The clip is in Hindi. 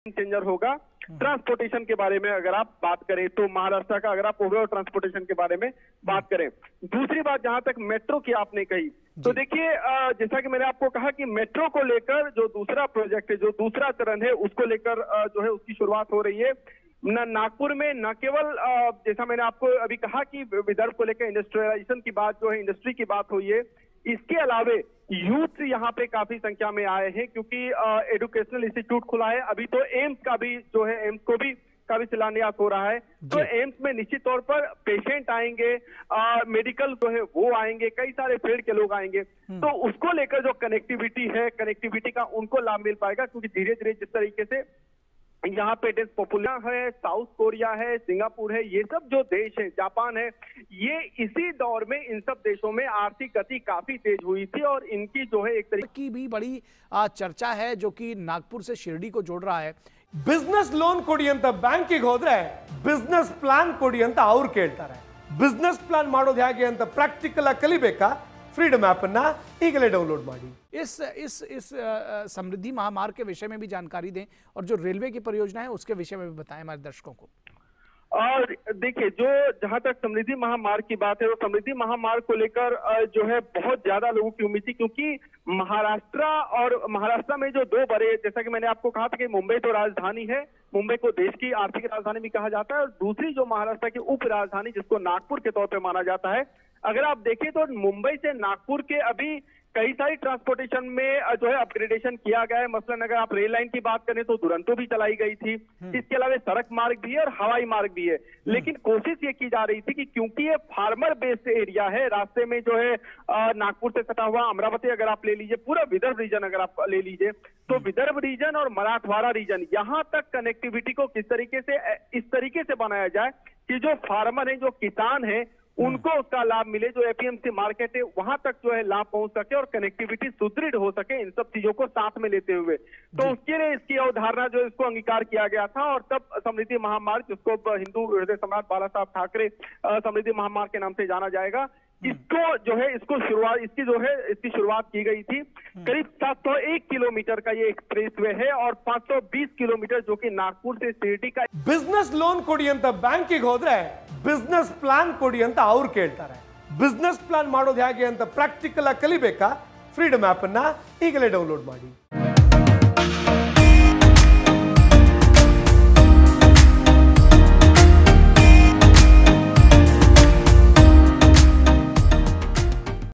चेंजर होगा। ट्रांसपोर्टेशन के बारे में अगर आप बात करें तो महाराष्ट्र का, अगर आप ओवरऑल ट्रांसपोर्टेशन के बारे में बात करें। दूसरी बात, जहां तक मेट्रो की आपने कही, तो देखिए जैसा कि मैंने आपको कहा कि मेट्रो को लेकर जो दूसरा प्रोजेक्ट है, जो दूसरा चरण है, उसको लेकर जो है उसकी शुरुआत हो रही है नागपुर में। न केवल जैसा मैंने आपको अभी कहा कि विदर्भ को लेकर इंडस्ट्रियलाइजेशन की बात जो है, इंडस्ट्री की बात हुई है, इसके अलावे यूथ यहाँ पे काफी संख्या में आए हैं क्योंकि एजुकेशनल इंस्टीट्यूट खुला है। अभी तो एम्स का भी जो है, एम्स को भी काफी शिलान्यास हो रहा है। तो एम्स में निश्चित तौर पर पेशेंट आएंगे, मेडिकल जो है वो आएंगे, कई सारे फील्ड के लोग आएंगे। तो उसको लेकर जो कनेक्टिविटी है, कनेक्टिविटी का उनको लाभ मिल पाएगा क्योंकि धीरे धीरे जिस तरीके से यहाँ पे डेंस पॉपुलर है, साउथ कोरिया है, सिंगापुर है, ये सब जो देश है, जापान है, ये इसी दौर में इन सब देशों में आर्थिक गति काफी तेज हुई थी और इनकी जो है एक तरीके की भी बड़ी चर्चा है जो कि नागपुर से शिरडी को जोड़ रहा है। ಬಿಸ್ನೆಸ್ ಲೋನ್ ಕೊಡಿ ಅಂತ ಬ್ಯಾಂಕಿಗೆ ಹೋದ್ರೆ ಬಿಸ್ನೆಸ್ ಪ್ಲಾನ್ ಕೊಡಿ ಅಂತ ಅವ್ರು ಕೇಳ್ತಾರೆ। ಬಿಸ್ನೆಸ್ ಪ್ಲಾನ್ ಮಾಡೋದು ಹೇಗೆ ಅಂತ ಪ್ರಾಕ್ಟಿಕಲ್ ಆಗಿ ಕಲಿಬೇಕಾ? फ्रीडम ऐप ना ಈಗಲೇ डाउनलोड ಮಾಡಿ। इस समृद्धि महामार्ग के विषय में भी जानकारी दें और जो रेलवे की परियोजना है उसके विषय में भी बताएं हमारे दर्शकों को। और देखिए, जो जहां तक समृद्धि महामार्ग की बात है, वो समृद्धि महामार्ग को लेकर जो है बहुत ज्यादा लोगों की उम्मीद थी क्योंकि महाराष्ट्र में जो दो बड़े, जैसा कि मैंने आपको कहा था कि मुंबई तो राजधानी है, मुंबई को देश की आर्थिक राजधानी भी कहा जाता है, और दूसरी जो महाराष्ट्र की उप राजधानी जिसको नागपुर के तौर पर माना जाता है। अगर आप देखें तो मुंबई से नागपुर के अभी कई सारी ट्रांसपोर्टेशन में जो है अपग्रेडेशन किया गया है। मसलन अगर आप रेल लाइन की बात करें तो दुरंतो भी चलाई गई थी, इसके अलावा सड़क मार्ग भी है और हवाई मार्ग भी है। लेकिन कोशिश ये की जा रही थी कि क्योंकि ये फार्मर बेस्ड एरिया है, रास्ते में जो है नागपुर से सटा हुआ अमरावती अगर आप ले लीजिए, पूरा विदर्भ रीजन अगर आप ले लीजिए, तो विदर्भ रीजन और मराठवाड़ा रीजन, यहाँ तक कनेक्टिविटी को किस तरीके से इस तरीके से बनाया जाए कि जो फार्मर है, जो किसान है, उनको उसका लाभ मिले, जो एपीएमसी मार्केट है वहां तक जो है लाभ पहुंच सके और कनेक्टिविटी सुदृढ़ हो सके, इन सब चीजों को साथ में लेते हुए। तो उसके लिए इसकी अवधारणा जो इसको अंगीकार किया गया था और तब समृद्धि महामार्ग, जिसको हिंदू हृदय सम्राट बाला साहब ठाकरे समृद्धि महामार्ग के नाम से जाना जाएगा, इसको जो है इसकी शुरुआत की गई थी। करीब 701 किलोमीटर का ये एक्सप्रेसवे है और 520 किलोमीटर जो कि नागपुर से शिरडी का। बिजनेस लोन ಕೊಡಿ ಅಂತ ಬ್ಯಾಂಕಿಗೆ ಹೋದ್ರೆ ಬಿಸ್ನೆಸ್ ಪ್ಲಾನ್ ಕೊಡಿ ಅಂತ ಅವ್ರು ಕೇಳ್ತಾರೆ। ಬಿಸ್ನೆಸ್ ಪ್ಲಾನ್ ಮಾಡೋದು ಹೇಗೆ ಅಂತ ಪ್ರಾಕ್ಟಿಕಲ್ ಆಗಿ ಕಲಿಬೇಕಾ? ಫ್ರೀಡಮ್ ಆಪ್ ಅನ್ನ ಈಗಲೇ ಡೌನ್ಲೋಡ್ ಮಾಡಿ।